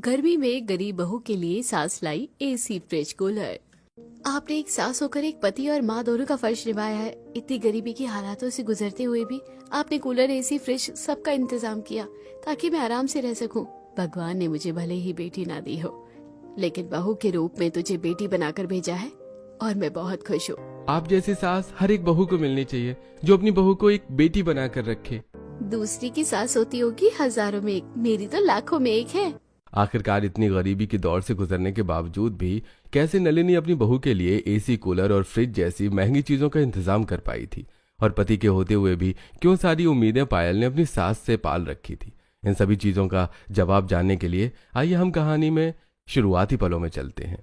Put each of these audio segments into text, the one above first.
गर्मी में गरीब बहू के लिए सास लाई एसी फ्रिज कूलर। आपने एक सास होकर एक पति और माँ दोनों का फर्ज निभाया है। इतनी गरीबी की हालातों से गुजरते हुए भी आपने कूलर, एसी, फ्रिज सबका इंतजाम किया ताकि मैं आराम से रह सकूं। भगवान ने मुझे भले ही बेटी ना दी हो, लेकिन बहू के रूप में तुझे बेटी बनाकर भेजा है और मैं बहुत खुश हूँ। आप जैसी सास हर एक बहू को मिलनी चाहिए जो अपनी बहू को एक बेटी बनाकर रखे। दूसरी की सास होती होगी हजारों में एक, मेरी तो लाखों में एक है। आखिरकार इतनी गरीबी के दौर से गुजरने के बावजूद भी कैसे नलिनी अपनी बहू के लिए एसी, कूलर और फ्रिज जैसी महंगी चीजों का इंतजाम कर पाई थी, और पति के होते हुए भी क्यों सारी उम्मीदें पायल ने अपनी सास से पाल रखी थी। इन सभी चीजों का जवाब जानने के लिए आइए हम कहानी में शुरुआती पलों में चलते हैं।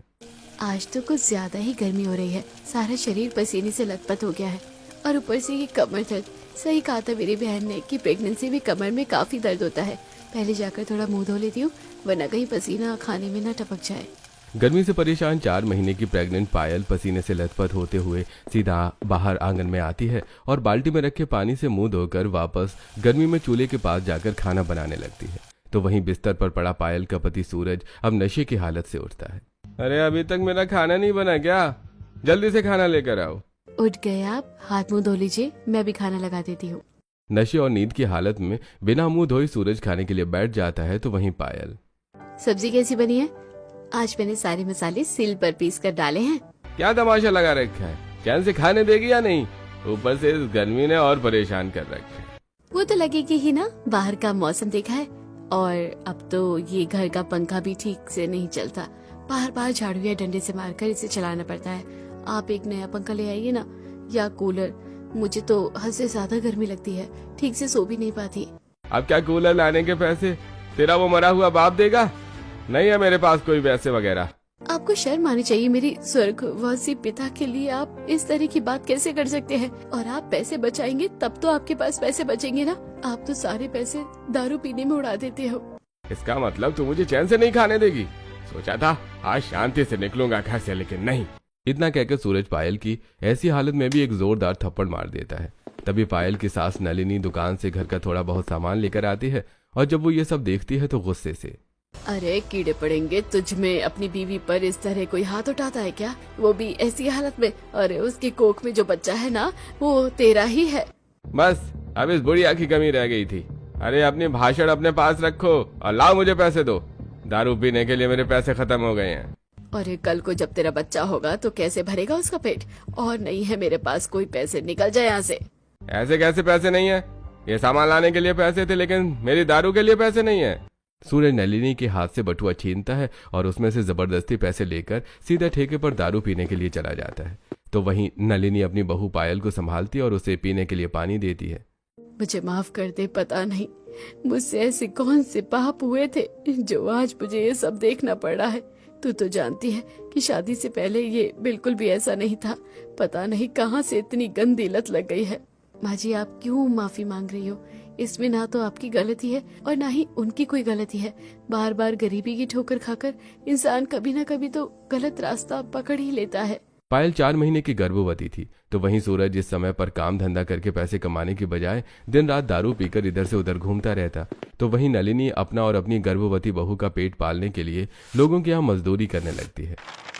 आज तो कुछ ज्यादा ही गर्मी हो रही है, सारा शरीर पसीने से लथपथ हो गया है और ऊपर से ये कमर दर्द। सही कहा था मेरी बहन ने कि प्रेगनेंसी में कमर में काफी दर्द होता है। पहले जाकर थोड़ा मुंह धो लेती हूँ, वरना कहीं पसीना खाने में न टपक जाए। गर्मी से परेशान 4 महीने की प्रेग्नेंट पायल पसीने से लथपथ होते हुए सीधा बाहर आंगन में आती है और बाल्टी में रखे पानी से मुंह धोकर वापस गर्मी में चूल्हे के पास जाकर खाना बनाने लगती है। तो वहीं बिस्तर पर पड़ा पायल का पति सूरज अब नशे की हालत से उठता है। अरे अभी तक मेरा खाना नहीं बना क्या? जल्दी से खाना लेकर आओ। उठ गए आप, हाथ मुंह धो लीजिए, मैं भी खाना लगा देती हूँ। नशे और नींद की हालत में बिना मुंह धोए सूरज खाने के लिए बैठ जाता है। तो वहीं पायल, सब्जी कैसी बनी है? आज मैंने सारे मसाले सिल पर पीस कर डाले हैं। क्या तमाशा लगा रखा है? चैन से खाने देगी या नहीं? ऊपर से इस गर्मी ने और परेशान कर रखा है। वो तो लगेगी ही ना, बाहर का मौसम देखा है, और अब तो ये घर का पंखा भी ठीक से नहीं चलता। बार बार झाड़ू या डंडे से मारकर इसे चलाना पड़ता है। आप एक नया पंखा ले आइए ना, या कूलर। मुझे तो हद से ज्यादा गर्मी लगती है, ठीक से सो भी नहीं पाती। अब क्या कूलर लाने के पैसे तेरा वो मरा हुआ बाप देगा? नहीं है मेरे पास कोई पैसे वगैरह। आपको शर्म आनी चाहिए। मेरी स्वर्गवासी पिता के लिए आप इस तरह की बात कैसे कर सकते हैं? और आप पैसे बचाएंगे तब तो आपके पास पैसे बचेंगे ना। आप तो सारे पैसे दारू पीने में उड़ा देते हो। इसका मतलब तू मुझे चैन से नहीं खाने देगी? सोचा था आज शांति से निकलूंगा घर से, लेकिन नहीं। इतना कहकर सूरज पायल की ऐसी हालत में भी एक जोरदार थप्पड़ मार देता है। तभी पायल की सास नलिनी दुकान से घर का थोड़ा बहुत सामान लेकर आती है, और जब वो ये सब देखती है तो गुस्से से, अरे कीड़े पड़ेंगे तुझ में, अपनी बीवी पर इस तरह कोई हाथ उठाता है क्या? वो भी ऐसी हालत में। अरे उसकी कोख में जो बच्चा है ना, वो तेरा ही है। बस अब इस बुढ़िया की कमी रह गई थी। अरे अपनी भाषण अपने पास रखो और लाओ मुझे पैसे दो। दारू पीने के लिए मेरे पैसे खत्म हो गए हैं। और कल को जब तेरा बच्चा होगा तो कैसे भरेगा उसका पेट? और नहीं है मेरे पास कोई पैसे, निकल जाए यहाँ से। ऐसे कैसे पैसे नहीं है? ये सामान लाने के लिए पैसे थे, लेकिन मेरी दारू के लिए पैसे नहीं है। सूरज नलिनी के हाथ से बटुआ छीनता है और उसमें से जबरदस्ती पैसे लेकर सीधा ठेके पर दारू पीने के लिए चला जाता है। तो वहीं नलिनी अपनी बहू पायल को संभालती है और उसे पीने के लिए पानी देती है। मुझे माफ कर दे, पता नहीं मुझसे ऐसे कौन से पाप हुए थे जो आज मुझे ये सब देखना पड़ रहा है। तू तो जानती है कि शादी से पहले ये बिल्कुल भी ऐसा नहीं था। पता नहीं कहाँ से इतनी गंदी लत लग गई है। माँ जी, आप क्यों माफी मांग रही हो? इसमें ना तो आपकी गलती है और ना ही उनकी कोई गलती है। बार बार गरीबी की ठोकर खाकर इंसान कभी ना कभी तो गलत रास्ता पकड़ ही लेता है। पायल 4 महीने की गर्भवती थी। तो वहीं सूरज इस समय पर काम धंधा करके पैसे कमाने की बजाय दिन रात दारू पीकर इधर से उधर घूमता रहता। तो वहीं नलिनी अपना और अपनी गर्भवती बहू का पेट पालने के लिए लोगों के यहाँ मजदूरी करने लगती है।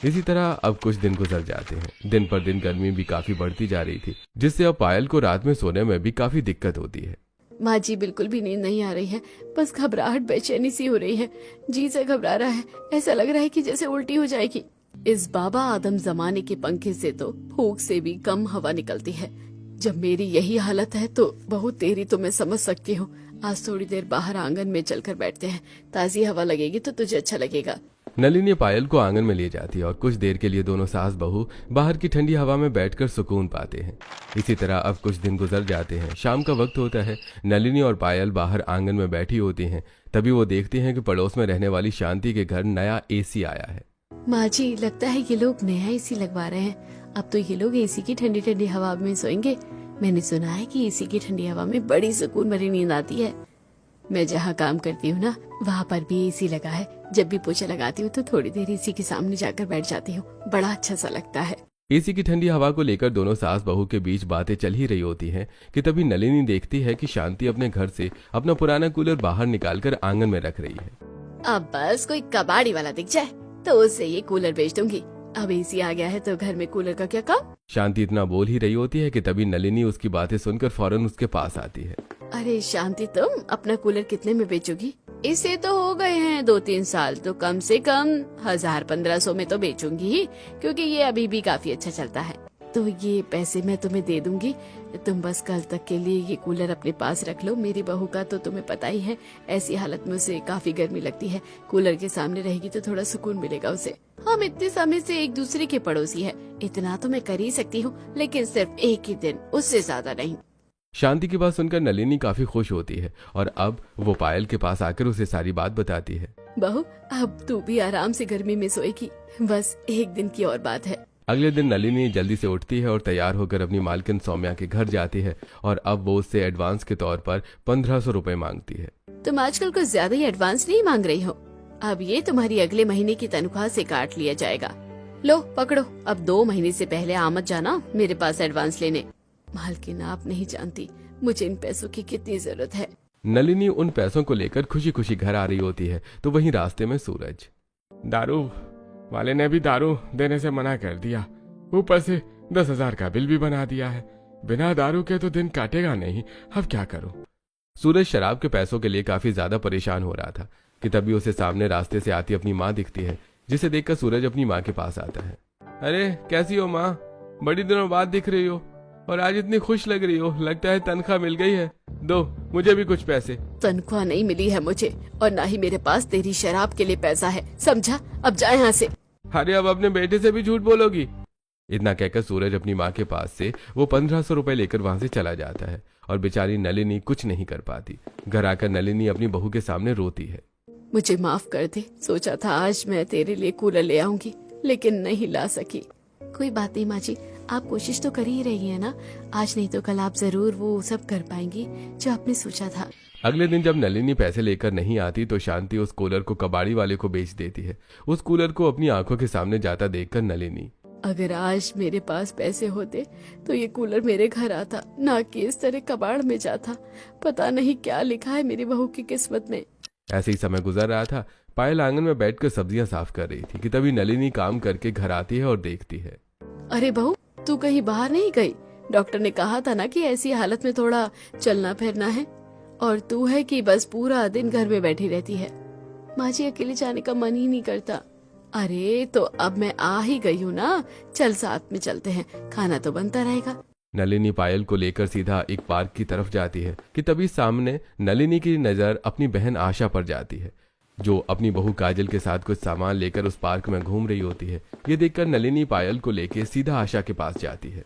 इसी तरह अब कुछ दिन गुजर जाते हैं। दिन पर दिन गर्मी भी काफी बढ़ती जा रही थी, जिससे अब पायल को रात में सोने में भी काफी दिक्कत होती है। माँ जी, बिल्कुल भी नींद नहीं आ रही है, बस घबराहट, बेचैनी सी हो रही है। जी से घबरा रहा है, ऐसा लग रहा है कि जैसे उल्टी हो जाएगी। इस बाबा आदम जमाने के पंखे से तो फूंक से भी कम हवा निकलती है। जब मेरी यही हालत है तो बहुत तेरी तो मैं समझ सकती हूँ। आज थोड़ी देर बाहर आंगन में चलकर बैठते हैं, ताजी हवा लगेगी तो तुझे अच्छा लगेगा। नलिनी पायल को आंगन में ले जाती है और कुछ देर के लिए दोनों सास बहू बाहर की ठंडी हवा में बैठकर सुकून पाते हैं। इसी तरह अब कुछ दिन गुजर जाते हैं। शाम का वक्त होता है। नलिनी और पायल बाहर आंगन में बैठी होती हैं। तभी वो देखती हैं कि पड़ोस में रहने वाली शांति के घर नया एसी आया है। माँ जी, लगता है ये लोग नया एसी लगवा रहे हैं। अब तो ये लोग एसी की ठंडी ठंडी हवा में सोएंगे। मैंने सुना है कि एसी की ठंडी हवा में बड़ी सुकून भरी नींद आती है। मैं जहाँ काम करती हूँ ना, वहाँ पर भी एसी लगा है। जब भी पोछा लगाती हूँ तो थोड़ी देर एसी के सामने जाकर बैठ जाती हूँ, बड़ा अच्छा सा लगता है। एसी की ठंडी हवा को लेकर दोनों सास बहू के बीच बातें चल ही रही होती हैं कि तभी नलिनी देखती है कि शांति अपने घर से अपना पुराना कूलर बाहर निकालकर आंगन में रख रही है। अब बस कोई कबाड़ी वाला दिख जाए तो उससे ये कूलर बेच दूंगी। अब एसी आ गया है तो घर में कूलर का क्या काम। शांति इतना बोल ही रही होती है कि तभी नलिनी उसकी बातें सुनकर फौरन उसके पास आती है। अरे शांति, तुम अपना कूलर कितने में बेचोगी? इसे तो हो गए हैं 2-3 साल, तो कम से कम 1000-1500 में तो बेचूंगी ही, क्योंकि ये अभी भी काफी अच्छा चलता है। तो ये पैसे मैं तुम्हें दे दूंगी, तुम बस कल तक के लिए ये कूलर अपने पास रख लो। मेरी बहू का तो तुम्हें पता ही है, ऐसी हालत में उसे काफी गर्मी लगती है। कूलर के सामने रहेगी तो थोड़ा सुकून मिलेगा उसे। हम इतने समय से एक दूसरे के पड़ोसी है, इतना तो मैं कर ही सकती हूँ, लेकिन सिर्फ एक ही दिन, उससे ज्यादा नहीं। शांति की बात सुनकर नलिनी काफी खुश होती है और अब वो पायल के पास आकर उसे सारी बात बताती है। बहू, अब तू भी आराम से गर्मी में सोएगी, बस एक दिन की और बात है। अगले दिन नलिनी जल्दी से उठती है और तैयार होकर अपनी मालकिन सौम्या के घर जाती है और अब वो उससे एडवांस के तौर पर 1500 रुपए मांगती है। तुम आजकल कुछ ज्यादा ही एडवांस नहीं मांग रही हो, अब ये तुम्हारी अगले महीने की तनख्वाह से काट लिया जाएगा। लो पकड़ो, अब 2 महीने से पहले आ मत जाना मेरे पास एडवांस लेने। मालकिन, आप नहीं जानती मुझे इन पैसों की कितनी जरूरत है। नलिनी उन पैसों को लेकर खुशी खुशी घर आ रही होती है तो वहीं रास्ते में सूरज। दारू वाले ने भी दारू देने से मना कर दिया, ऊपर से 10,000 का बिल भी बना दिया है। बिना दारू के तो दिन काटेगा नहीं, अब क्या करूं। सूरज शराब के पैसों के लिए काफी ज्यादा परेशान हो रहा था कि तभी उसे सामने रास्ते से आती अपनी माँ दिखती है, जिसे देखकर सूरज अपनी माँ के पास आता है। अरे कैसी हो माँ, बड़ी दिनों बाद दिख रही हो और आज इतनी खुश लग रही हो, लगता है तनख्वाह मिल गई है। दो मुझे भी कुछ पैसे। तनख्वाह नहीं मिली है मुझे, और ना ही मेरे पास तेरी शराब के लिए पैसा है, समझा? अब जा यहाँ से। अरे अब अपने बेटे से भी झूठ बोलोगी? इतना कहकर सूरज अपनी माँ के पास से वो 1500 रुपए लेकर वहां से चला जाता है और बेचारी नलिनी कुछ नहीं कर पाती। घर आकर नलिनी अपनी बहू के सामने रोती है। मुझे माफ कर दे, सोचा था आज मैं तेरे लिए कूलर ले आऊंगी, लेकिन नहीं ला सकी। कोई बात नहीं माँ जी, आप कोशिश तो कर ही रही है ना, आज नहीं तो कल आप जरूर वो सब कर पाएंगी जो आपने सोचा था। अगले दिन जब नलिनी पैसे लेकर नहीं आती तो शांति उस कूलर को कबाड़ी वाले को बेच देती है। उस कूलर को अपनी आंखों के सामने जाता देखकर नलिनी, अगर आज मेरे पास पैसे होते तो ये कूलर मेरे घर आता, ना कि इस तरह कबाड़ में जाता। पता नहीं क्या लिखा है मेरी बहू की किस्मत में। ऐसे ही समय गुजर रहा था। पायल आंगन में बैठकर सब्जियां साफ कर रही थी कि तभी नलिनी काम करके घर आती है और देखती है। अरे बहू, तू कहीं बाहर नहीं गई? डॉक्टर ने कहा था ना कि ऐसी हालत में थोड़ा चलना फिरना है, और तू है कि बस पूरा दिन घर में बैठी रहती है। माँ जी, अकेले जाने का मन ही नहीं करता। अरे तो अब मैं आ ही गई हूँ ना, चल साथ में चलते हैं, खाना तो बनता रहेगा। नलिनी पायल को लेकर सीधा एक पार्क की तरफ जाती है कि तभी सामने नलिनी की नजर अपनी बहन आशा पर जाती है, जो अपनी बहू काजल के साथ कुछ सामान लेकर उस पार्क में घूम रही होती है। ये देखकर नलिनी पायल को लेकर सीधा आशा के पास जाती है।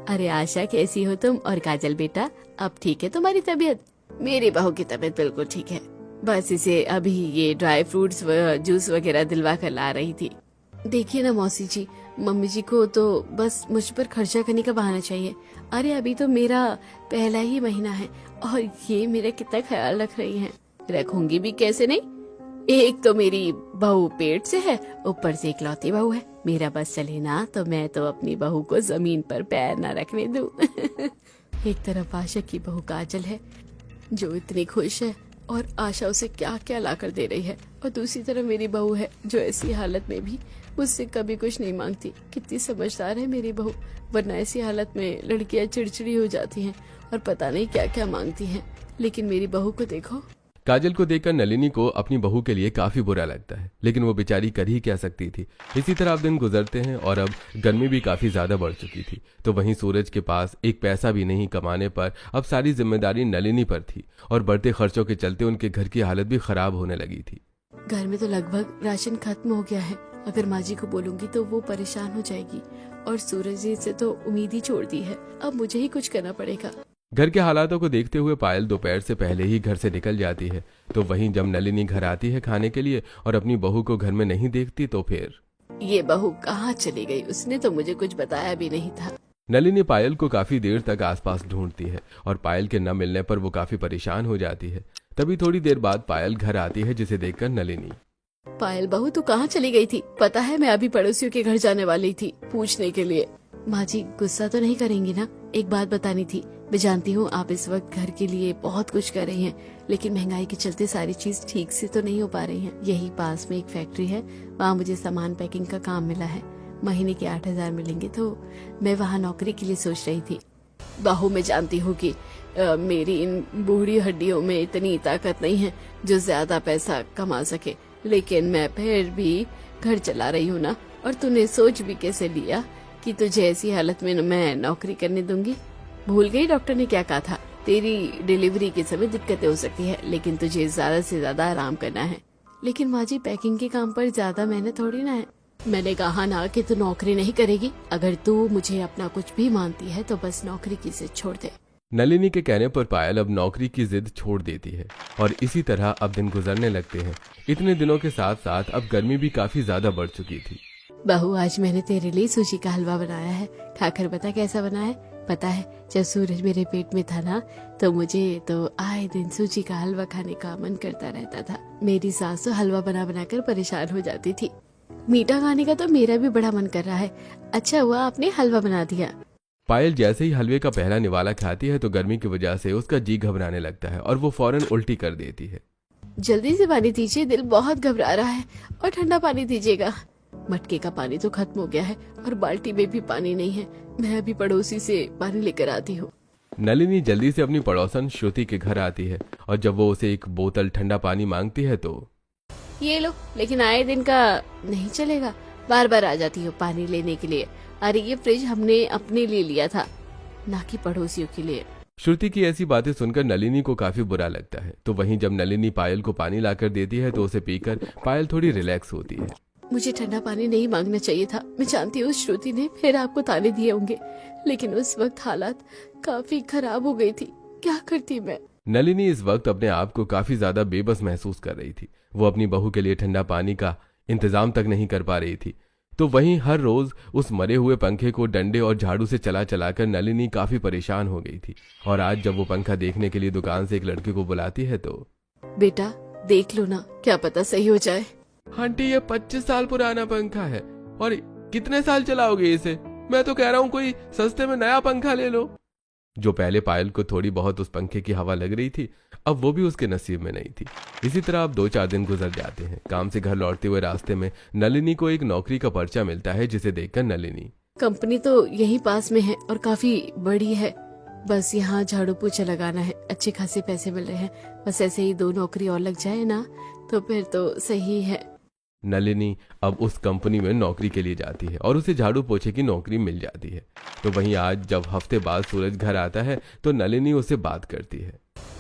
अरे आशा, कैसी हो तुम? और काजल बेटा, अब ठीक है तुम्हारी तबीयत? मेरी बहू की तबीयत बिल्कुल ठीक है, बस इसे अभी ये ड्राई फ्रूट्स जूस वगैरह दिलवा कर ला रही थी। देखिए ना मौसी जी, मम्मी जी को तो बस मुझ पर खर्चा करने का बहाना चाहिए। अरे अभी तो मेरा पहला ही महीना है और ये मेरा कितना ख्याल रख रही हैं। रखूंगी भी कैसे नहीं, एक तो मेरी बहू पेट से है, ऊपर से इकलौती बहू है। मेरा बस चले ना तो मैं तो अपनी बहू को जमीन पर पैर ना रखने दूं। एक तरफ आशा की बहू काजल है जो इतनी खुश है और आशा उसे क्या क्या ला कर दे रही है, और दूसरी तरफ मेरी बहू है जो ऐसी हालत में भी मुझसे कभी कुछ नहीं मांगती। कितनी समझदार है मेरी बहू, वरना ऐसी हालत में लड़कियां चिड़चिड़ी हो जाती हैं और पता नहीं क्या क्या मांगती हैं। लेकिन मेरी बहू को देखो। काजल को देखकर नलिनी को अपनी बहू के लिए काफी बुरा लगता है, लेकिन वो बेचारी कर ही क्या सकती थी। इसी तरह अब दिन गुजरते हैं और अब गर्मी भी काफी ज्यादा बढ़ चुकी थी। तो वहीं सूरज के पास एक पैसा भी नहीं कमाने पर अब सारी जिम्मेदारी नलिनी पर थी और बढ़ते खर्चों के चलते उनके घर की हालत भी खराब होने लगी थी। घर में तो लगभग राशन खत्म हो गया है। अगर माँ जी को बोलूंगी तो वो परेशान हो जाएगी, और सूरज जी से तो उम्मीद ही छोड़ दी है। अब मुझे ही कुछ करना पड़ेगा। घर के हालातों को देखते हुए पायल दोपहर से पहले ही घर से निकल जाती है। तो वहीं जब नलिनी घर आती है खाने के लिए और अपनी बहू को घर में नहीं देखती तो फिर ये बहू कहाँ चली गई? उसने तो मुझे कुछ बताया भी नहीं था। नलिनी पायल को काफी देर तक आसपास ढूंढती है और पायल के न मिलने पर वो काफी परेशान हो जाती है। तभी थोड़ी देर बाद पायल घर आती है, जिसे देखकर नलिनी, पायल बहू, तू कहाँ चली गई थी? पता है मैं अभी पड़ोसियों के घर जाने वाली थी पूछने के लिए। माँ जी गुस्सा तो नहीं करेंगी ना? एक बात बतानी थी। मैं जानती हूँ आप इस वक्त घर के लिए बहुत कुछ कर रही हैं, लेकिन महंगाई के चलते सारी चीज ठीक से तो नहीं हो पा रही हैं। यही पास में एक फैक्ट्री है, वहाँ मुझे सामान पैकिंग का काम मिला है। महीने के 8,000 मिलेंगे, तो मैं वहाँ नौकरी के लिए सोच रही थी। बहू, मैं जानती हूँ कि मेरी इन बूढ़ी हड्डियों में इतनी ताकत नहीं है जो ज्यादा पैसा कमा सके, लेकिन मैं फिर भी घर चला रही हूँ ना। और तूने सोच भी कैसे लिया कि तुझे ऐसी हालत में मैं नौकरी करने दूंगी? भूल गई डॉक्टर ने क्या कहा था? तेरी डिलीवरी के समय दिक्कतें हो सकती है, लेकिन तुझे ज्यादा से ज्यादा आराम करना है। लेकिन माँ जी, पैकिंग के काम पर ज्यादा मेहनत थोड़ी ना है। मैंने कहा ना कि तू नौकरी नहीं करेगी। अगर तू मुझे अपना कुछ भी मानती है तो बस नौकरी की जिद छोड़ दे। नलिनी के कहने पर पायल अब नौकरी की जिद छोड़ देती है और इसी तरह अब दिन गुजरने लगते हैं। इतने दिनों के साथ साथ अब गर्मी भी काफी ज्यादा बढ़ चुकी थी। बहू, आज मैंने तेरे लिए सूजी का हलवा बनाया है, खाकर बता कैसा बना है। पता है, जब सूरज मेरे पेट में था ना, तो मुझे तो आए दिन सूजी का हलवा खाने का मन करता रहता था। मेरी सास तो हलवा बना बनाकर परेशान हो जाती थी। मीठा खाने का तो मेरा भी बड़ा मन कर रहा है। अच्छा हुआ आपने हलवा बना दिया। पायल जैसे ही हलवे का पहला निवाला खाती है तो गर्मी की वजह से उसका जी घबराने लगता है और वो फौरन उल्टी कर देती है। जल्दी से पानी दीजिए, दिल बहुत घबरा रहा है। और ठंडा पानी दीजिएगा। मटके का पानी तो खत्म हो गया है और बाल्टी में भी पानी नहीं है। मैं अभी पड़ोसी से पानी लेकर आती हूँ। नलिनी जल्दी से अपनी पड़ोसन श्रुति के घर आती है और जब वो उसे एक बोतल ठंडा पानी मांगती है तो ये लो, लेकिन आए दिन का नहीं चलेगा। बार बार आ जाती हो पानी लेने के लिए। अरे ये फ्रिज हमने अपने लिए लिया था, ना कि पड़ोसियों के लिए। श्रुति की ऐसी बातें सुनकर नलिनी को काफी बुरा लगता है। तो वहीं जब नलिनी पायल को पानी लाकर देती है तो उसे पीकर पायल थोड़ी रिलैक्स होती है। मुझे ठंडा पानी नहीं मांगना चाहिए था। मैं जानती हूँ श्रुति ने फिर आपको ताने दिए होंगे, लेकिन उस वक्त हालात काफी खराब हो गई थी। क्या करती मैं? नलिनी इस वक्त अपने आप को काफी ज्यादा बेबस महसूस कर रही थी। वो अपनी बहू के लिए ठंडा पानी का इंतजाम तक नहीं कर पा रही थी। तो वहीं हर रोज उस मरे हुए पंखे को डंडे और झाड़ू से चला चलाकर नलिनी काफी परेशान हो गई थी। और आज जब वो पंखा देखने के लिए दुकान से एक लड़के को बुलाती है तो बेटा देख लो ना, क्या पता सही हो जाए। आंटी, ये 25 साल पुराना पंखा है और कितने साल चलाओगे इसे? मैं तो कह रहा हूँ कोई सस्ते में नया पंखा ले लो। जो पहले पायल को थोड़ी बहुत उस पंखे की हवा लग रही थी, अब वो भी उसके नसीब में नहीं थी। इसी तरह अब 2-4 दिन गुजर जाते हैं। काम से घर लौटते हुए रास्ते में नलिनी को एक नौकरी का पर्चा मिलता है, जिसे देखकर नलिनी, कंपनी तो यहीं पास में है और काफी बड़ी है। बस यहाँ झाड़ू पोछा लगाना है। अच्छे खासे पैसे मिल रहे हैं। बस ऐसे ही 2 नौकरी और लग जाए ना तो फिर तो सही है। नलिनी अब उस कंपनी में नौकरी के लिए जाती है और उसे झाड़ू पोछे की नौकरी मिल जाती है। तो वहीं आज जब हफ्ते बाद सूरज घर आता है तो नलिनी उसे बात करती है।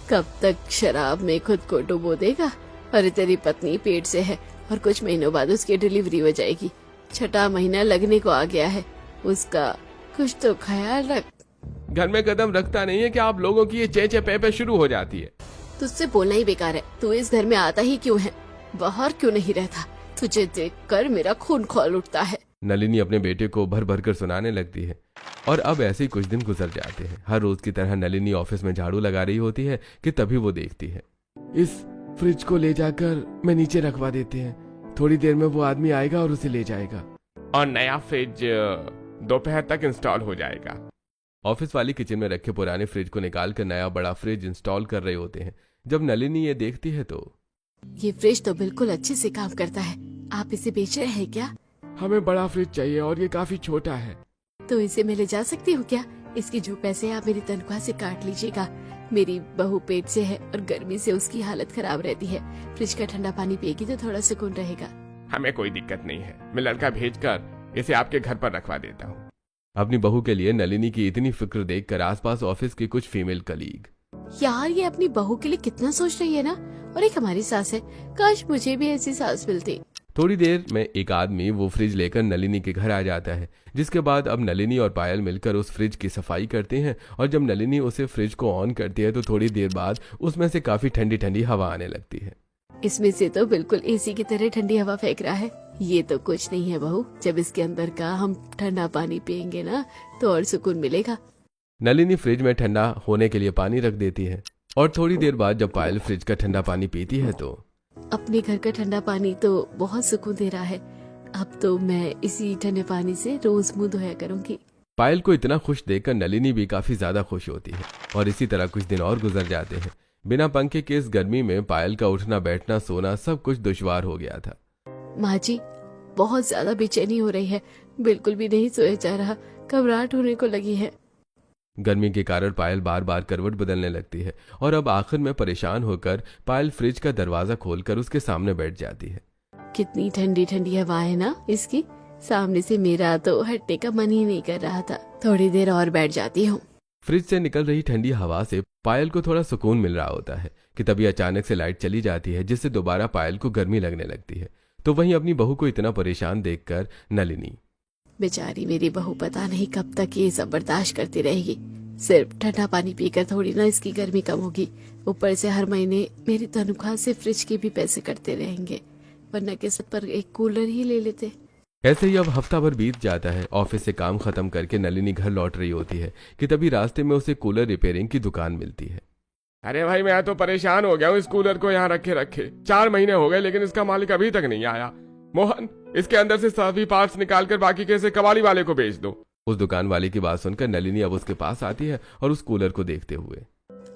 कब तक शराब में खुद को डुबो देगा? अरे तेरी पत्नी पेट से है और कुछ महीनों बाद उसकी डिलीवरी हो जाएगी। 6ठा महीना लगने को आ गया है। उसका कुछ तो ख्याल रख। घर में कदम रखता नहीं है कि आप लोगों की ये चे पे शुरू हो जाती है। तुझसे बोलना ही बेकार है। तू इस घर में आता ही क्यों है? बाहर क्यों नहीं रहता? तुझे देखकर मेरा खून खौल उठता है। नलिनी अपने बेटे को भर भर कर सुनाने लगती है। और अब ऐसे ही कुछ दिन गुजर जाते हैं। हर रोज की तरह नलिनी ऑफिस में झाड़ू लगा रही होती है कि तभी वो देखती है, इस फ्रिज को ले जाकर मैं नीचे रखवा देते हैं। थोड़ी देर में वो आदमी आएगा और उसे ले जाएगा और नया फ्रिज दोपहर तक इंस्टॉल हो जाएगा। ऑफिस वाली किचन में रखे पुराने फ्रिज को निकाल कर नया बड़ा फ्रिज इंस्टॉल कर रहे होते हैं। जब नलिनी ये देखती है तो ये फ्रिज तो बिल्कुल अच्छे से काम करता है। आप इसे बेच रहे हैं क्या? हमें बड़ा फ्रिज चाहिए और ये काफी छोटा है। तो इसे मैं ले जा सकती हूँ क्या? इसकी जो पैसे आप मेरी तनख्वाह से काट लीजिएगा। मेरी बहू पेट से है और गर्मी से उसकी हालत खराब रहती है। फ्रिज का ठंडा पानी पिएगी तो थोड़ा सुकून रहेगा। हमें कोई दिक्कत नहीं है। मैं लड़का भेजकर इसे आपके घर पर रखवा देता हूँ। अपनी बहू के लिए नलिनी की इतनी फिक्र देखकर आसपास ऑफिस के कुछ फीमेल कलीग, यार ये अपनी बहू के लिए कितना सोच रही है ना। और एक हमारी सास है, काश मुझे भी ऐसी सास मिलती। थोड़ी देर में एक आदमी वो फ्रिज लेकर नलिनी के घर आ जाता है। जिसके बाद अब नलिनी और पायल मिलकर उस फ्रिज की सफाई करते हैं। और जब नलिनी उसे फ्रिज को ऑन करती है तो थोड़ी देर बाद उसमें से काफी ठंडी ठंडी हवा आने लगती है। इसमें से तो बिल्कुल एसी की तरह ठंडी हवा फेंक रहा है। ये तो कुछ नहीं है बहू। जब इसके अंदर का हम ठंडा पानी पियेंगे ना तो और सुकून मिलेगा। नलिनी फ्रिज में ठंडा होने के लिए पानी रख देती है और थोड़ी देर बाद जब पायल फ्रिज का ठंडा पानी पीती है तो अपने घर का ठंडा पानी तो बहुत सुकून दे रहा है। अब तो मैं इसी ठंडे पानी से रोज मुंह धोया करूंगी। पायल को इतना खुश देखकर नलिनी भी काफी ज्यादा खुश होती है और इसी तरह कुछ दिन और गुजर जाते हैं। बिना पंखे के इस गर्मी में पायल का उठना बैठना सोना सब कुछ दुश्वार हो गया था। माँ जी, बहुत ज्यादा बेचैनी हो रही है, बिल्कुल भी नहीं सोया जा रहा, घबराहट होने को लगी है। गर्मी के कारण पायल बार बार करवट बदलने लगती है और अब आखिर में परेशान होकर पायल फ्रिज का दरवाजा खोलकर उसके सामने बैठ जाती है। कितनी ठंडी ठंडी हवा है ना इसकी, सामने से मेरा तो हटने का मन ही नहीं कर रहा था। थोड़ी देर और बैठ जाती हूँ। फ्रिज से निकल रही ठंडी हवा से पायल को थोड़ा सुकून मिल रहा होता है कि तभी अचानक से लाइट चली जाती है, जिससे दोबारा पायल को गर्मी लगने लगती है। तो वहीं अपनी बहू को इतना परेशान देखकर नलिनी, बेचारी मेरी बहू पता नहीं कब तक ये सब बर्दाश्त करती रहेगी। सिर्फ ठंडा पानी पीकर थोड़ी ना इसकी गर्मी कम होगी, ऊपर से हर महीने मेरी तनख्वाह से फ्रिज के भी पैसे कटते रहेंगे, वरना किस्त पर एक कूलर ही ले लेते। ऐसे ही अब हफ्ता भर बीत जाता है। ऑफिस से काम खत्म करके नलिनी घर लौट रही होती है कि तभी रास्ते में उसे कूलर रिपेयरिंग की दुकान मिलती है। अरे भाई, मैं तो परेशान हो गया हूँ इस कूलर को यहाँ रखे रखे। 4 महीने हो गए लेकिन इसका मालिक अभी तक नहीं आया। मोहन, इसके अंदर से सभी पार्ट्स निकाल कर बाकी के इसे कबाड़ी वाले को बेच दो। उस दुकान वाले की बात सुनकर नलिनी अब उसके पास आती है और उस कूलर को देखते हुए,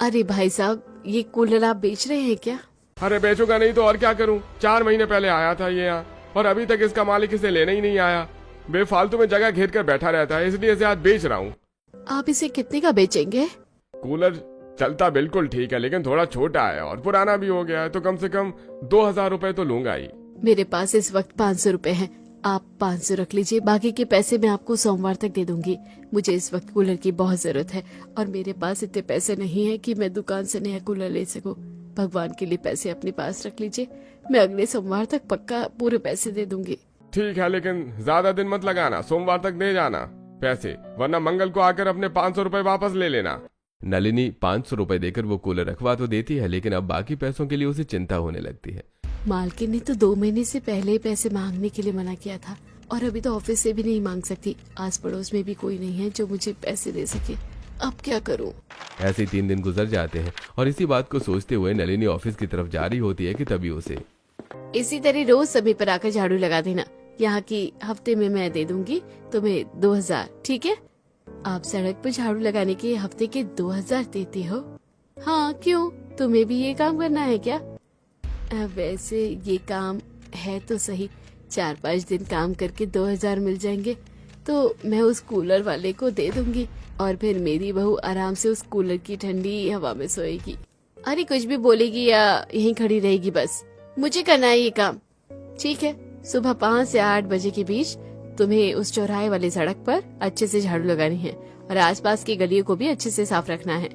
अरे भाई साहब, ये कूलर आप बेच रहे हैं क्या? अरे बेचूंगा नहीं तो और क्या करूं। 4 महीने पहले आया था ये यहाँ और अभी तक इसका मालिक इसे लेने ही नहीं आया। बेफालतू में जगह घेर कर बैठा रहता है, इसलिए इसे आज बेच रहा हूँ। आप इसे कितने का बेचेंगे? कूलर चलता बिल्कुल ठीक है लेकिन थोड़ा छोटा है और पुराना भी हो गया है, तो कम से कम 2000 रुपए तो लूंगा ही। मेरे पास इस वक्त 500 रुपए हैं, आप 500 रख लीजिए, बाकी के पैसे मैं आपको सोमवार तक दे दूंगी। मुझे इस वक्त कूलर की बहुत जरूरत है और मेरे पास इतने पैसे नहीं है कि मैं दुकान से नया कूलर ले सकूं। भगवान के लिए पैसे अपने पास रख लीजिए, मैं अगले सोमवार तक पक्का पूरे पैसे दे दूंगी। ठीक है, लेकिन ज्यादा दिन मत लगाना, सोमवार तक दे जाना पैसे, वरना मंगल को आकर अपने 500 रुपए वापस ले लेना। नलिनी 500 रुपए देकर वो कूलर रखवा तो देती है, लेकिन अब बाकी पैसों के लिए उसे चिंता होने लगती है। मालकिन ने तो 2 महीने से पहले ही पैसे मांगने के लिए मना किया था और अभी तो ऑफिस से भी नहीं मांग सकती। आस पड़ोस में भी कोई नहीं है जो मुझे पैसे दे सके, अब क्या करूं? ऐसे ही 3 दिन गुजर जाते हैं और इसी बात को सोचते हुए नलिनी ऑफिस की तरफ जा रही होती है कि तभी उसे, इसी तरह रोज समय पर आकर झाड़ू लगा देना, यहाँ की हफ्ते में मैं दे दूंगी तुम्हें 2000, ठीक है? आप सड़क पर झाड़ू लगाने के हफ्ते के 2000 देते हो? हाँ, क्यों, तुम्हें भी ये काम करना है क्या? वैसे ये काम है तो सही, 4-5 दिन काम करके 2000 मिल जाएंगे तो मैं उस कूलर वाले को दे दूंगी और फिर मेरी बहू आराम से उस कूलर की ठंडी हवा में सोएगी। अरे कुछ भी बोलेगी या यहीं खड़ी रहेगी, बस मुझे करना है ये काम। ठीक है, सुबह 5 से 8 बजे के बीच तुम्हें उस चौराहे वाली सड़क पर अच्छे से झाड़ू लगानी है और आसपास की गलियों को भी अच्छे से साफ रखना है।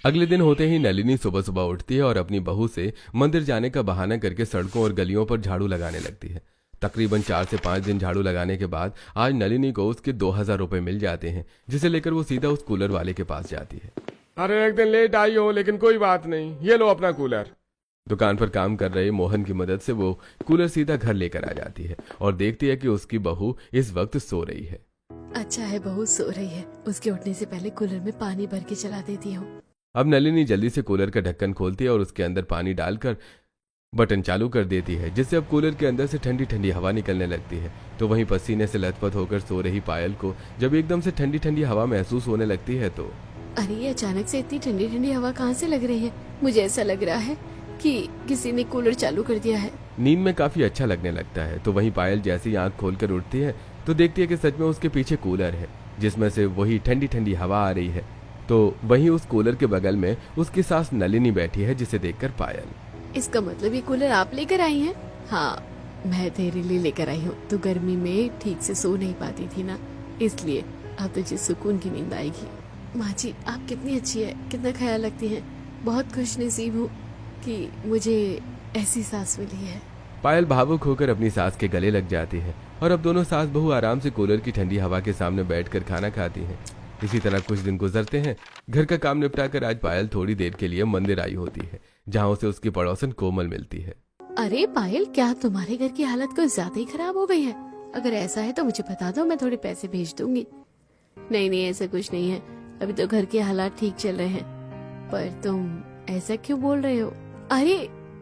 अगले दिन होते ही नलिनी सुबह सुबह उठती है और अपनी बहू से मंदिर जाने का बहाना करके सड़कों और गलियों पर झाड़ू लगाने लगती है। तकरीबन 4 से 5 दिन झाड़ू लगाने के बाद आज नलिनी को उसके 2000 रुपए मिल जाते हैं, जिसे लेकर वो सीधा उस कूलर वाले के पास जाती है। अरे एक दिन लेट आई हो लेकिन कोई बात नहीं, ये लो अपना कूलर। दुकान पर काम कर रहे मोहन की मदद से वो कूलर सीधा घर लेकर आ जाती है और देखती है कि उसकी बहू इस वक्त सो रही है। अच्छा है, बहू सो रही है, उसके उठने से पहले कूलर में पानी भर के चला देती हूँ। अब नलिनी जल्दी से कूलर का ढक्कन खोलती है और उसके अंदर पानी डालकर बटन चालू कर देती है, जिससे अब कूलर के अंदर से ठंडी ठंडी हवा निकलने लगती है। तो वहीं पसीने से लथपथ होकर सो रही पायल को जब एकदम से ठंडी ठंडी हवा महसूस होने लगती है तो, अरे ये अचानक से इतनी ठंडी ठंडी हवा कहाँ से लग रही है? मुझे ऐसा लग रहा है कि किसी ने कूलर चालू कर दिया है। नींद में काफी अच्छा लगने लगता है। तो वहीं पायल जैसे ही आंख खोलकर उठती है तो देखती है कि सच में उसके पीछे कूलर है, जिसमें से वही ठंडी ठंडी हवा आ रही है। तो वहीं उस कूलर के बगल में उसकी सास नलिनी बैठी है, जिसे देखकर पायल, इसका मतलब ये कूलर आप लेकर आई हैं? हाँ, मैं तेरे लिए लेकर आई हूँ। तो गर्मी में ठीक से सो नहीं पाती थी ना, इसलिए अब तुझे सुकून की नींद आएगी। माँ जी, आप कितनी अच्छी है, कितना ख्याल रखती हैं। बहुत खुशनसीब हूँ कि मुझे ऐसी सास मिली है। पायल भावुक होकर अपनी सास के गले लग जाती है और अब दोनों सास बहू आराम से कूलर की ठंडी हवा के सामने बैठकर खाना खाती हैं। इसी तरह कुछ दिन गुजरते हैं। घर का काम निपटाकर आज पायल थोड़ी देर के लिए मंदिर आई होती है, जहाँ उसे उसकी पड़ोसन कोमल मिलती है। अरे पायल, क्या तुम्हारे घर की हालत कुछ ज्यादा ही खराब हो गई है? अगर ऐसा है तो मुझे बता दो, मैं थोड़े पैसे भेज दूंगी। नहीं नहीं, ऐसा कुछ नहीं है, अभी तो घर के हालात ठीक चल रहे हैं। पर तुम ऐसा क्यों बोल रहे हो? अरे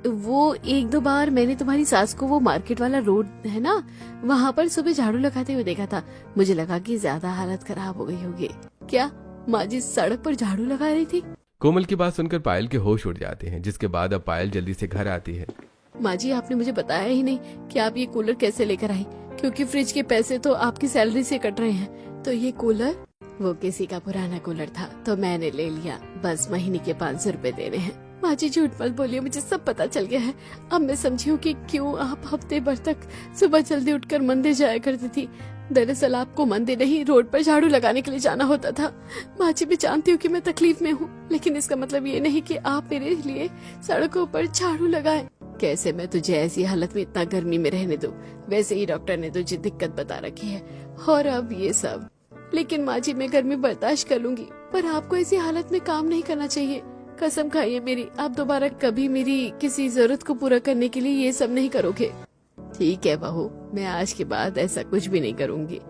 वो एक दो बार मैंने तुम्हारी सास को वो मार्केट वाला रोड है ना, वहाँ पर सुबह झाड़ू लगाते हुए देखा था। मुझे लगा कि ज्यादा हालत खराब हो गई होगी। क्या माँ जी सड़क पर झाड़ू लगा रही थी? कोमल की बात सुनकर पायल के होश उड़ जाते हैं, जिसके बाद अब पायल जल्दी से घर आती है। माँ जी आपने मुझे बताया ही नहीं कि आप ये कूलर कैसे लेकर आई, क्योंकि फ्रिज के पैसे तो आपकी सैलरी से कट रहे हैं। तो ये कूलर वो किसी का पुराना कूलर था तो मैंने ले लिया, बस महीने के 500 रुपए देने हैं। माँ जी झूठ मत बोलिए, मुझे सब पता चल गया है। अब मैं समझी हूँ कि क्यों आप हफ्ते भर तक सुबह जल्दी उठकर मंदिर जाया करती थी। दरअसल आपको मंदिर नहीं, रोड पर झाड़ू लगाने के लिए जाना होता था। माँ जी भी जानती हूँ कि मैं तकलीफ में हूँ, लेकिन इसका मतलब ये नहीं कि आप मेरे लिए सड़कों पर झाड़ू लगाए। कैसे मैं तुझे ऐसी हालत में इतना गर्मी में रहने दूं? वैसे ही डॉक्टर ने तुझे दिक्कत बता रखी है, और अब ये सब। लेकिन माँ जी मैं गर्मी बर्दाश्त कर लूंगी, पर आपको ऐसी हालत में काम नहीं करना चाहिए। कसम खाइए मेरी, आप दोबारा कभी मेरी किसी जरूरत को पूरा करने के लिए ये सब नहीं करोगे। ठीक है बहू, मैं आज के बाद ऐसा कुछ भी नहीं करूंगी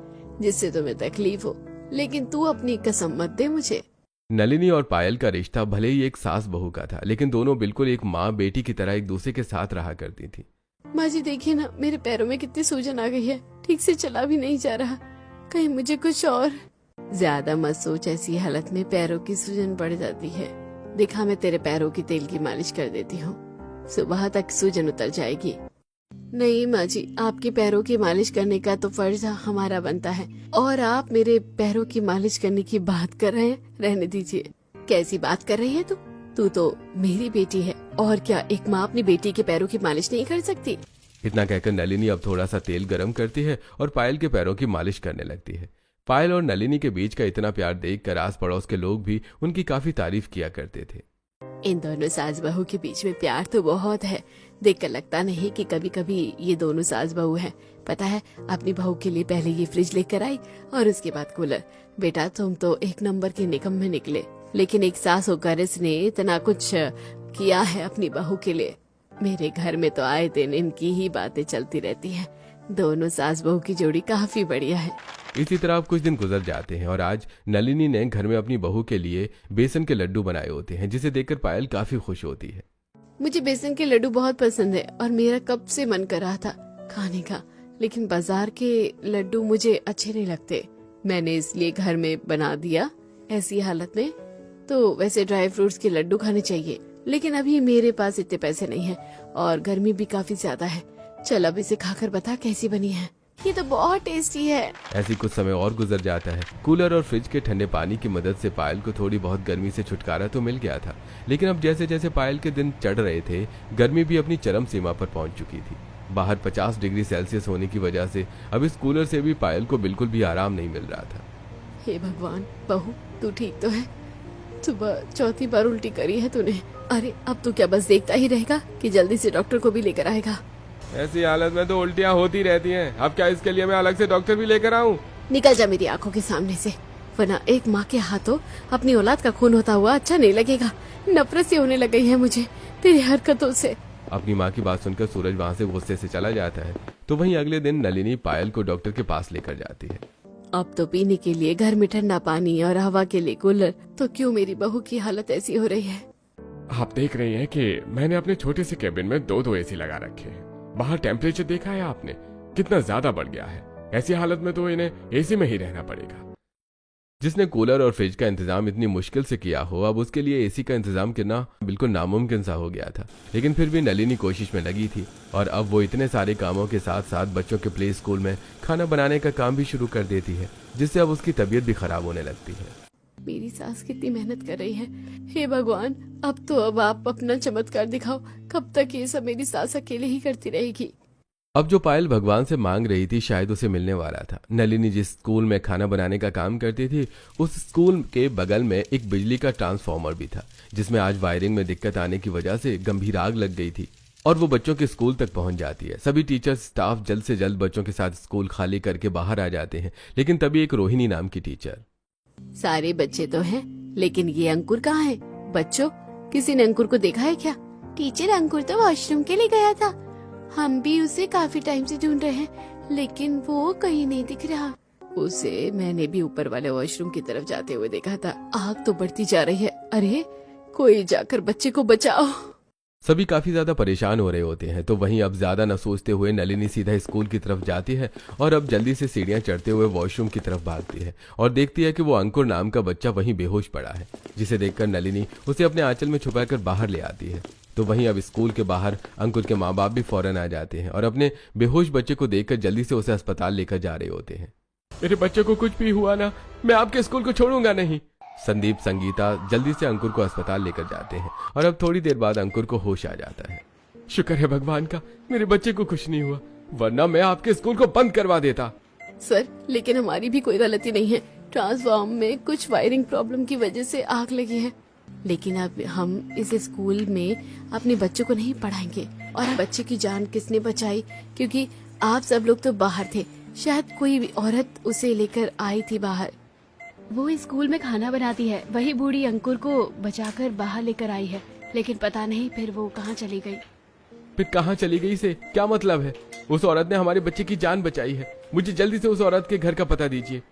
जिससे तुम्हें तकलीफ हो, लेकिन तू अपनी कसम मत दे मुझे। नलिनी और पायल का रिश्ता भले ही एक सास बहू का था, लेकिन दोनों बिल्कुल एक माँ बेटी की तरह एक दूसरे के साथ रहा करती थी। माँ जी देखिए ना, मेरे पैरों में कितनी सूजन आ गई है, ठीक से चला भी नहीं जा रहा। कहीं मुझे कुछ और। ज्यादा मत सोच, ऐसी हालत में पैरों की सूजन बढ़ जाती है। दिखा, मैं तेरे पैरों की तेल की मालिश कर देती हूँ, सुबह तक सूजन उतर जाएगी। नहीं माँ जी, आपके पैरों की मालिश करने का तो फर्ज हमारा बनता है, और आप मेरे पैरों की मालिश करने की बात कर रहे हैं। रहने दीजिए। कैसी बात कर रही है तू? तू तो मेरी बेटी है, और क्या एक माँ अपनी बेटी के पैरों की मालिश नहीं कर सकती? इतना कहकर नलिनी अब थोड़ा सा तेल गरम करती है और पायल के पैरों की मालिश करने लगती है। पायल और नलिनी के बीच का इतना प्यार देखकर आस पड़ोस के लोग भी उनकी काफी तारीफ किया करते थे। इन दोनों सास बहू के बीच में प्यार तो बहुत है, देखकर लगता नहीं कि कभी कभी ये दोनों सास बहू हैं। पता है, अपनी बहू के लिए पहले ये फ्रिज लेकर आई और उसके बाद कूलर। बेटा तुम तो एक नंबर के निकम्मे निकले, लेकिन एक सास होकर इसने इतना कुछ किया है अपनी बहू के लिए। मेरे घर में तो आए दिन इनकी ही बातें चलती रहती हैं। दोनों सास बहू की जोड़ी काफी बढ़िया है। इसी तरह अब कुछ दिन गुजर जाते हैं और आज नलिनी ने घर में अपनी बहू के लिए बेसन के लड्डू बनाए होते हैं, जिसे देखकर पायल काफी खुश होती है। मुझे बेसन के लड्डू बहुत पसंद है और मेरा कब से मन कर रहा था खाने का, लेकिन बाजार के लड्डू मुझे अच्छे नहीं लगते। मैंने इसलिए घर में बना दिया। ऐसी हालत में तो वैसे ड्राई फ्रूट्स के लड्डू खाने चाहिए, लेकिन अभी मेरे पास इतने पैसे नहीं है और गर्मी भी काफी ज्यादा है। चल अब इसे खाकर बता कैसी बनी है। ये तो बहुत टेस्टी है। ऐसी कुछ समय और गुजर जाता है। कूलर और फ्रिज के ठंडे पानी की मदद से पायल को थोड़ी बहुत गर्मी से छुटकारा तो मिल गया था, लेकिन अब जैसे जैसे पायल के दिन चढ़ रहे थे, गर्मी भी अपनी चरम सीमा पर पहुंच चुकी थी। बाहर 50 डिग्री सेल्सियस होने की वजह से अब इस कूलर से भी पायल को बिल्कुल भी आराम नहीं मिल रहा था। हे भगवान, बहू तू ठीक तो है? सुबह चौथी बार उल्टी करी है तूने। अरे अब तू क्या बस देखता ही रहेगा कि जल्दी से डॉक्टर को भी लेकर आएगा? ऐसी हालत में तो उल्टियाँ होती रहती हैं। अब क्या इसके लिए मैं अलग से डॉक्टर भी लेकर आऊं? निकल जा मेरी आंखों के सामने से, वरना एक माँ के हाथों अपनी औलाद का खून होता हुआ अच्छा नहीं लगेगा। नफरत सी होने लग गई है मुझे तेरी हरकतों से। अपनी माँ की बात सुनकर सूरज वहाँ से गुस्से से चला जाता है। तो वहीं अगले दिन नलिनी पायल को डॉक्टर के पास लेकर जाती है। अब तो पीने के लिए घर में ठंडा पानी और हवा के लिए कूलर, तो क्यों मेरी बहू की हालत ऐसी हो रही है? आप देख रही हैं कि मैंने अपने छोटे से केबिन में 2 एसी लगा रखे हैं। बाहर टेम्परेचर देखा है आपने कितना ज्यादा बढ़ गया है। ऐसी हालत में तो इन्हें एसी में ही रहना पड़ेगा। जिसने कूलर और फ्रिज का इंतजाम इतनी मुश्किल से किया हो, अब उसके लिए एसी का इंतजाम करना बिल्कुल नामुमकिन सा हो गया था। लेकिन फिर भी नलिनी कोशिश में लगी थी और अब वो इतने सारे कामों के साथ साथ बच्चों के प्ले स्कूल में खाना बनाने का काम भी शुरू कर देती है, जिससे अब उसकी तबीयत भी खराब होने लगती है। मेरी सास कितनी मेहनत कर रही है। हे भगवान, अब आप अपना चमत्कार दिखाओ। कब तक ये सब मेरी सास अकेले ही करती रहेगी? अब जो पायल भगवान से मांग रही थी शायद उसे मिलने वाला था। नलिनी जिस स्कूल में खाना बनाने का काम करती थी, उस स्कूल के बगल में एक बिजली का ट्रांसफार्मर भी था, जिसमें आज वायरिंग में दिक्कत आने की वजह से गंभीर आग लग गई थी और वो बच्चों के स्कूल तक पहुंच जाती है। सभी टीचर स्टाफ जल्द से जल्द बच्चों के साथ स्कूल खाली करके बाहर आ जाते हैं, लेकिन तभी एक रोहिणी नाम की टीचर। सारे बच्चे तो हैं, लेकिन ये अंकुर कहाँ है? बच्चों, किसी ने अंकुर को देखा है क्या? टीचर, अंकुर तो वॉशरूम के लिए गया था। हम भी उसे काफी टाइम से ढूंढ रहे हैं, लेकिन वो कहीं नहीं दिख रहा। उसे मैंने भी ऊपर वाले वॉशरूम की तरफ जाते हुए देखा था। आग तो बढ़ती जा रही है। अरे कोई जाकर बच्चे को बचाओ। सभी काफी ज्यादा परेशान हो रहे होते हैं। तो वहीं अब ज्यादा न सोचते हुए नलिनी सीधा स्कूल की तरफ जाती है और अब जल्दी से सीढ़ियां चढ़ते हुए वॉशरूम की तरफ भागती है और देखती है कि वो अंकुर नाम का बच्चा वहीं बेहोश पड़ा है, जिसे देखकर नलिनी उसे अपने आंचल में छुपाकर बाहर ले आती है। तो वहीं अब स्कूल के बाहर अंकुर के माँ बाप भी फौरन आ जाते हैं और अपने बेहोश बच्चे को देखकर जल्दी से उसे अस्पताल लेकर जा रहे होते हैं। मेरे बच्चे को कुछ भी हुआ ना, मैं आपके स्कूल को छोड़ूंगा नहीं। संदीप संगीता जल्दी से अंकुर को अस्पताल लेकर जाते हैं और अब थोड़ी देर बाद अंकुर को होश आ जाता है। शुक्र है भगवान का, मेरे बच्चे को कुछ नहीं हुआ, वरना मैं आपके स्कूल को बंद करवा देता। सर, लेकिन हमारी भी कोई गलती नहीं है। ट्रांसफॉर्म में कुछ वायरिंग प्रॉब्लम की वजह से आग लगी है, लेकिन अब हम इस स्कूल में अपने बच्चों को नहीं पढ़ाएंगे। और बच्चे की जान किसने बचाई, क्योंकि आप सब लोग तो बाहर थे, शायद कोई भी औरत उसे लेकर आई थी बाहर। वो स्कूल में खाना बनाती है, वही बूढ़ी अंकुर को बचाकर बाहर लेकर आई है, लेकिन पता नहीं फिर वो कहाँ चली गई। फिर कहाँ चली गई से क्या मतलब है? उस औरत ने हमारे बच्चे की जान बचाई है, मुझे जल्दी से उस औरत के घर का पता दीजिए।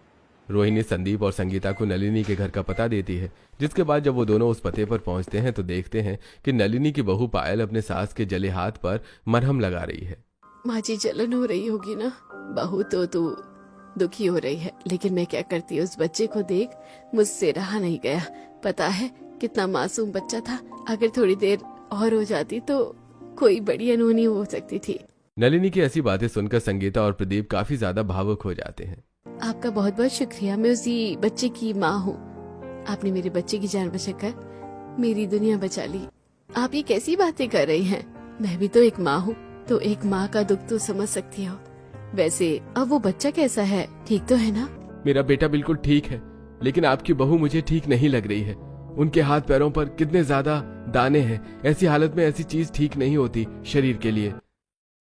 रोहिणी संदीप और संगीता को नलिनी के घर का पता देती है, जिसके बाद जब वो दोनों उस पते पर पहुंचते हैं तो देखते हैं कि नलिनी की बहू पायल अपने सास के जले हाथ पर मरहम लगा रही है। माँ जी, जलन हो रही होगी ना? बहू तो तू दुखी हो रही है, लेकिन मैं क्या करती, उस बच्चे को देख मुझसे रहा नहीं गया। पता है कितना मासूम बच्चा था, अगर थोड़ी देर और हो जाती तो कोई बड़ी अनहोनी हो सकती थी। नलिनी की ऐसी बातें सुनकर संगीता और प्रदीप काफी ज्यादा भावुक हो जाते हैं। आपका बहुत बहुत शुक्रिया, मैं उसी बच्चे की माँ हूँ। आपने मेरे बच्चे की जान बचाकर मेरी दुनिया बचा ली। आप ये कैसी बातें कर रही हैं? मैं भी तो एक माँ हूँ, तो एक माँ का दुख तो समझ सकती हो। वैसे अब वो बच्चा कैसा है, ठीक तो है ना? मेरा बेटा बिल्कुल ठीक है, लेकिन आपकी बहू मुझे ठीक नहीं लग रही है। उनके हाथ पैरों पर कितने ज्यादा दाने हैं, ऐसी हालत में ऐसी चीज ठीक नहीं होती शरीर के लिए।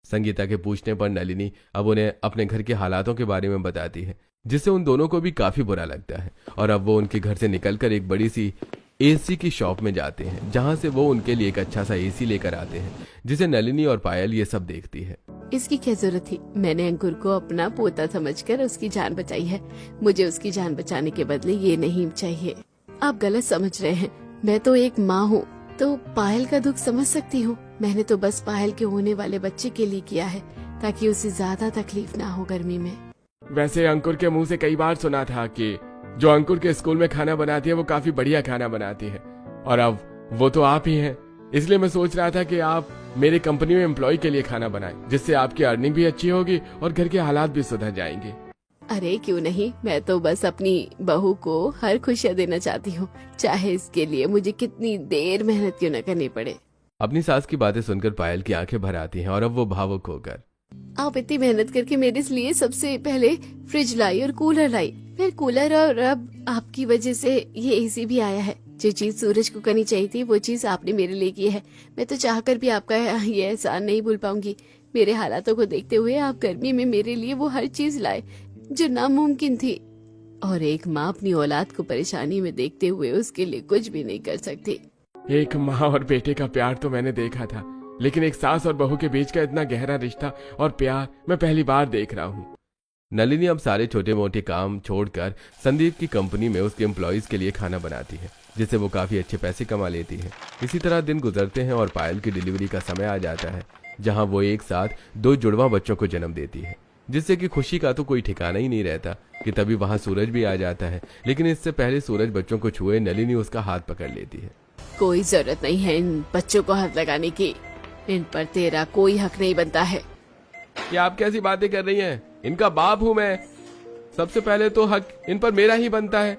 संगीता के पूछने पर नलिनी अब उन्हें अपने घर के हालातों के बारे में बताती है, जिससे उन दोनों को भी काफी बुरा लगता है। और अब वो उनके घर से निकलकर एक बड़ी सी एसी की शॉप में जाते हैं, जहां से वो उनके लिए एक अच्छा सा एसी लेकर आते हैं, जिसे नलिनी और पायल ये सब देखती है। इसकी क्या जरूरत थी? मैंने अंकुर को अपना पोता समझकर उसकी जान बचाई है। मुझे उसकी जान बचाने के बदले ये नहीं चाहिए। आप गलत समझ रहे हैं। मैं तो एक माँ हूँ, तो पायल का दुख समझ सकती हूँ। मैंने तो बस पायल के होने वाले बच्चे के लिए किया है, ताकि उसे ज्यादा तकलीफ ना हो गर्मी में। वैसे अंकुर के मुंह से कई बार सुना था कि जो अंकुर के स्कूल में खाना बनाती है वो काफी बढ़िया खाना बनाती है, और अब वो तो आप ही हैं। इसलिए मैं सोच रहा था कि आप मेरे कंपनी में एम्प्लॉय के लिए खाना बनाएं, जिससे आपकी अर्निंग भी अच्छी होगी और घर के हालात भी सुधर जाएंगे। अरे क्यों नहीं, मैं तो बस अपनी बहू को हर खुशियाँ देना चाहती हूँ, चाहे इसके लिए मुझे कितनी देर मेहनत क्यों न करनी पड़े। अपनी सास की बातें सुनकर पायल की आंखें भर आती हैं और अब वो भावुक होकर, आप इतनी मेहनत करके मेरे लिए सबसे पहले फ्रिज लाई और कूलर लाई, फिर कूलर, और अब आपकी वजह से ये एसी भी आया है। जो चीज सूरज को करनी चाहिए थी वो चीज आपने मेरे लिए की है। मैं तो चाहकर भी आपका ये एहसान नहीं भूल पाऊंगी। मेरे हालातों को देखते हुए आप गर्मी में मेरे लिए वो हर चीज लाए जो नामुमकिन थी, और एक माँ अपनी औलाद को परेशानी में देखते हुए उसके लिए कुछ भी नहीं कर सकती। एक माँ और बेटे का प्यार तो मैंने देखा था, लेकिन एक सास और बहू के बीच का इतना गहरा रिश्ता और प्यार मैं पहली बार देख रहा हूँ। नलिनी अब सारे छोटे मोटे काम छोड़कर संदीप की कंपनी में उसके एम्प्लॉयज के लिए खाना बनाती है, जिससे वो काफी अच्छे पैसे कमा लेती है। इसी तरह दिन गुजरते हैं और पायल की डिलीवरी का समय आ जाता है, जहां वो एक साथ 2 जुड़वा बच्चों को जन्म देती है, जिससे कि खुशी का तो कोई ठिकाना ही नहीं रहता कि तभी वहां सूरज भी आ जाता है। लेकिन इससे पहले सूरज बच्चों को छुए नलिनी उसका हाथ पकड़ लेती है। कोई जरूरत नहीं है इन बच्चों को हाथ लगाने की, इन पर तेरा कोई हक नहीं बनता है। ये आप कैसी बातें कर रही हैं? इनका बाप हूँ मैं, सबसे पहले तो हक इन पर मेरा ही बनता है।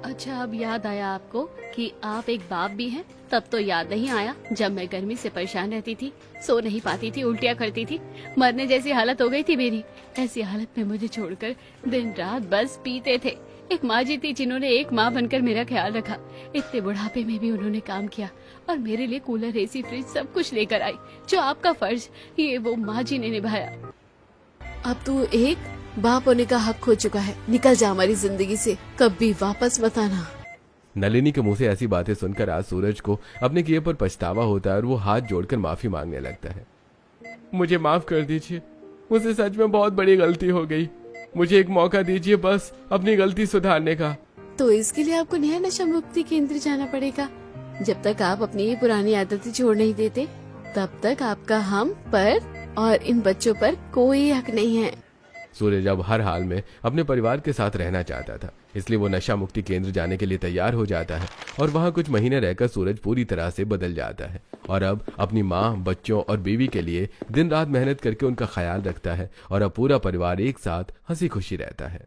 अच्छा, अब याद आया आपको कि आप एक बाप भी हैं? तब तो याद नहीं आया जब मैं गर्मी से परेशान रहती थी, सो नहीं पाती थी, उल्टियाँ करती थी, मरने जैसी हालत हो गई थी मेरी। ऐसी हालत में मुझे छोड़कर दिन रात बस पीते थे। एक माँ जी थी जिन्होंने एक माँ बनकर मेरा ख्याल रखा। इतने बुढ़ापे में भी उन्होंने काम किया और मेरे लिए कूलर, एसी, फ्रिज सब कुछ लेकर आई। जो आपका फर्ज ये वो माँ जी ने निभाया। अब तू एक बाप होने का हक खो चुका है। निकल जा हमारी जिंदगी से, कभी वापस मत आना। नलिनी के मुंह से ऐसी बातें सुनकर आज सूरज को अपने किए पर पछतावा होता है और वो हाथ जोड़कर माफी मांगने लगता है। मुझे माफ कर दीजिए, मुझसे सच में बहुत बड़ी गलती हो गई। मुझे एक मौका दीजिए बस अपनी गलती सुधारने का। तो इसके लिए आपको नया नशा मुक्ति केंद्र जाना पड़ेगा। जब तक आप अपनी ये पुरानी आदतें छोड़ नहीं देते तब तक आपका हम पर और इन बच्चों पर कोई हक नहीं है। सूरज अब हर हाल में अपने परिवार के साथ रहना चाहता था, इसलिए वो नशा मुक्ति केंद्र जाने के लिए तैयार हो जाता है और वहाँ कुछ महीने रहकर सूरज पूरी तरह से बदल जाता है और अब अपनी माँ, बच्चों और बीवी के लिए दिन रात मेहनत करके उनका ख्याल रखता है और अब पूरा परिवार एक साथ हंसी खुशी रहता है।